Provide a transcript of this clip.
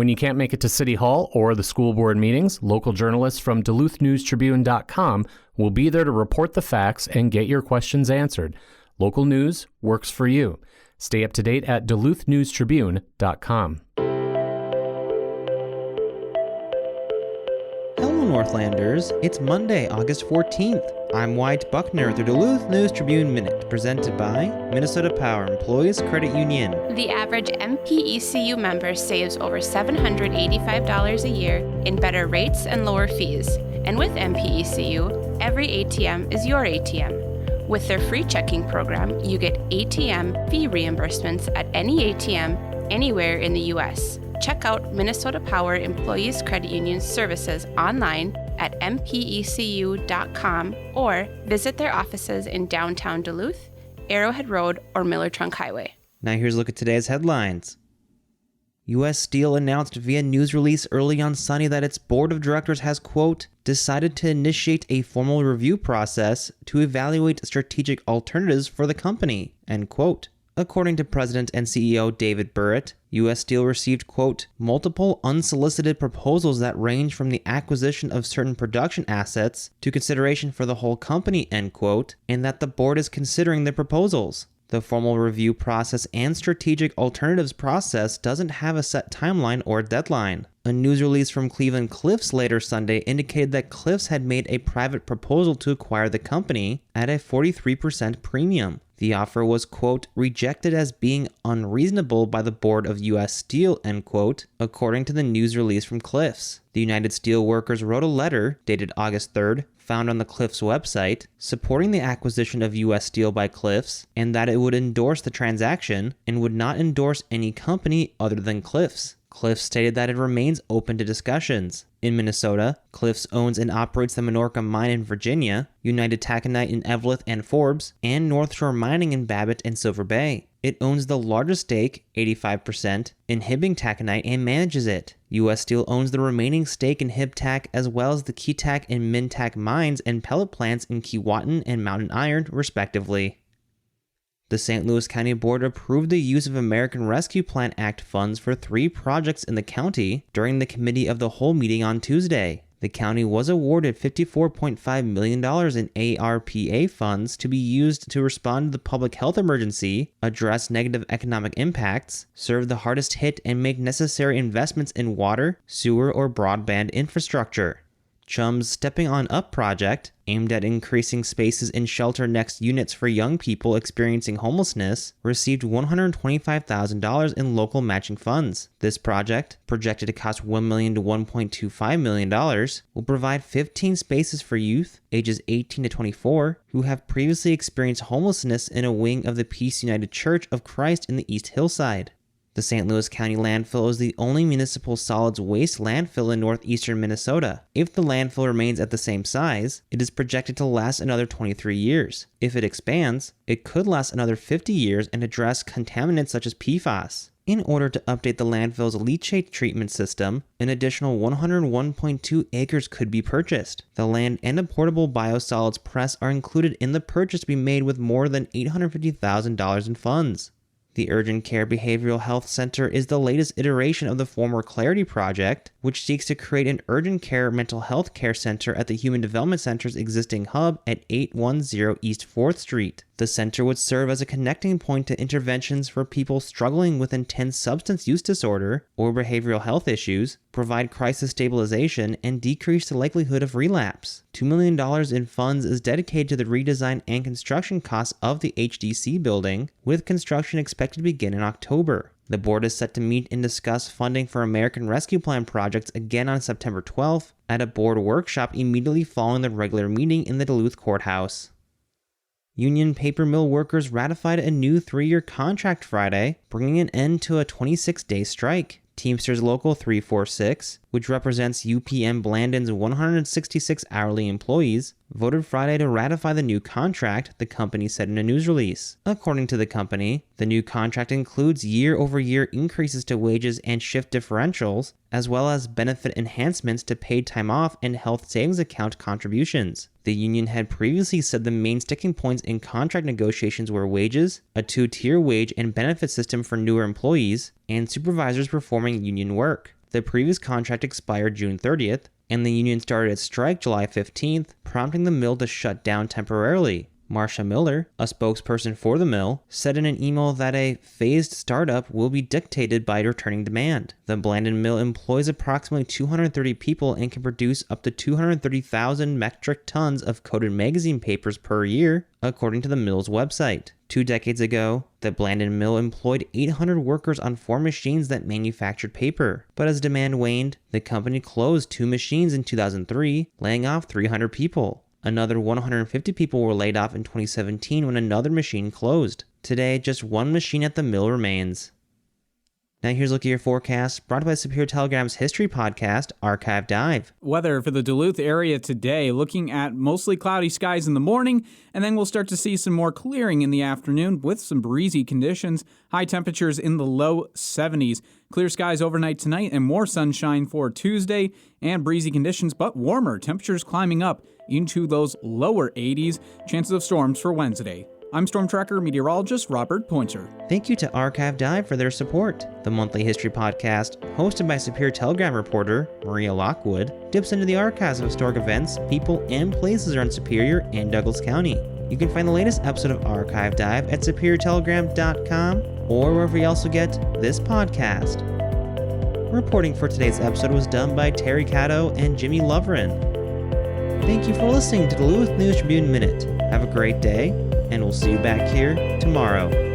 When you can't make it to City Hall or the school board meetings, local journalists from duluthnewstribune.com will be there to report the facts and get your questions answered. Local news works for you. Stay up to date at duluthnewstribune.com. Hello, Northlanders. It's Monday, August 14th. I'm Wyatt Buckner with the Duluth News Tribune Minute, presented by Minnesota Power Employees Credit Union. The average MPECU member saves over $785 a year in better rates and lower fees. And with MPECU, every ATM is your ATM. With their free checking program, you get ATM fee reimbursements at any ATM anywhere in the U.S. Check out Minnesota Power Employees Credit Union's services online at mpecu.com or visit their offices in downtown Duluth, Arrowhead Road, or Miller Trunk Highway. Now here's a look at today's headlines. U.S. Steel announced via news release early on Sunday that its board of directors has, quote, decided to initiate a formal review process to evaluate strategic alternatives for the company, end quote. According to President and CEO David Burritt, U.S. Steel received, quote, multiple unsolicited proposals that range from the acquisition of certain production assets to consideration for the whole company, end quote, and that the board is considering the proposals. The formal review process and strategic alternatives process doesn't have a set timeline or deadline. A news release from Cleveland Cliffs later Sunday indicated that Cliffs had made a private proposal to acquire the company at a 43% premium. The offer was, quote, rejected as being unreasonable by the board of U.S. Steel, end quote, according to the news release from Cliffs. The United Steelworkers wrote a letter, dated August 3rd, found on the Cliffs website, supporting the acquisition of U.S. Steel by Cliffs, and that it would endorse the transaction and would not endorse any company other than Cliffs. Cliffs stated that it remains open to discussions. In Minnesota, Cliffs owns and operates the Minorca Mine in Virginia, United Taconite in Eveleth and Forbes, and North Shore Mining in Babbitt and Silver Bay. It owns the largest stake, 85%, in Hibbing Taconite and manages it. U.S. Steel owns the remaining stake in Hibtac as well as the Keetac and Mintac mines and pellet plants in Keewatin and Mountain Iron, respectively. The St. Louis County Board approved the use of American Rescue Plan Act funds for 3 projects in the county during the Committee of the Whole meeting on Tuesday. The county was awarded $54.5 million in ARPA funds to be used to respond to the public health emergency, address negative economic impacts, serve the hardest hit, and make necessary investments in water, sewer, or broadband infrastructure. Chum's Stepping On Up project, aimed at increasing spaces in shelter-next units for young people experiencing homelessness, received $125,000 in local matching funds. This project, projected to cost $1 million to $1.25 million, will provide 15 spaces for youth ages 18 to 24 who have previously experienced homelessness in a wing of the Peace United Church of Christ in the East Hillside. The St. Louis County landfill is the only municipal solids waste landfill in northeastern Minnesota. If the landfill remains at the same size, it is projected to last another 23 years. If it expands, it could last another 50 years and address contaminants such as PFAS. In order to update the landfill's leachate treatment system, an additional 101.2 acres could be purchased. The land and a portable biosolids press are included in the purchase to be made with more than $850,000 in funds. The Urgent Care Behavioral Health Center is the latest iteration of the former Clarity Project, which seeks to create an urgent care mental health care center at the Human Development Center's existing hub at 810 East 4th Street. The center would serve as a connecting point to interventions for people struggling with intense substance use disorder or behavioral health issues, provide crisis stabilization, and decrease the likelihood of relapse. $2 million in funds is dedicated to the redesign and construction costs of the HDC building, with construction expected to begin in October. The board is set to meet and discuss funding for American Rescue Plan projects again on September 12th at a board workshop immediately following the regular meeting in the Duluth Courthouse. Union paper mill workers ratified a new 3-year contract Friday, bringing an end to a 26-day strike. Teamsters Local 346, which represents UPM Blandon's 166 hourly employees, voted Friday to ratify the new contract, the company said in a news release. According to the company, the new contract includes year-over-year increases to wages and shift differentials, as well as benefit enhancements to paid time off and health savings account contributions. The union had previously said the main sticking points in contract negotiations were wages, a 2-tier wage and benefit system for newer employees, and supervisors performing union work. The previous contract expired June 30th, and the union started its strike July 15th, prompting the mill to shut down temporarily. Marcia Miller, a spokesperson for the mill, said in an email that a phased startup will be dictated by returning demand. The Blandon mill employs approximately 230 people and can produce up to 230,000 metric tons of coated magazine papers per year, according to the mill's website. 2 decades ago, the Blandon mill employed 800 workers on 4 machines that manufactured paper. But as demand waned, the company closed 2 machines in 2003, laying off 300 people. Another 150 people were laid off in 2017 when another machine closed. Today, just 1 machine at the mill remains. Now here's a look at your forecast, brought by Superior Telegram's history podcast, Archive Dive. Weather for the Duluth area today, looking at mostly cloudy skies in the morning, and then we'll start to see some more clearing in the afternoon with some breezy conditions. High temperatures in the low 70s. Clear skies overnight tonight and more sunshine for Tuesday, and breezy conditions, but warmer. Temperatures climbing up into those lower 80s. Chances of storms for Wednesday. I'm Storm Tracker meteorologist Robert Pointer. Thank you to Archive Dive for their support. The monthly history podcast, hosted by Superior Telegram reporter Maria Lockwood, dips into the archives of historic events, people, and places around Superior and Douglas County. You can find the latest episode of Archive Dive at superiortelegram.com or wherever you also get this podcast. Reporting for today's episode was done by Terry Caddo and Jimmy Loverin. Thank you for listening to Duluth News Tribune Minute. Have a great day, and we'll see you back here tomorrow.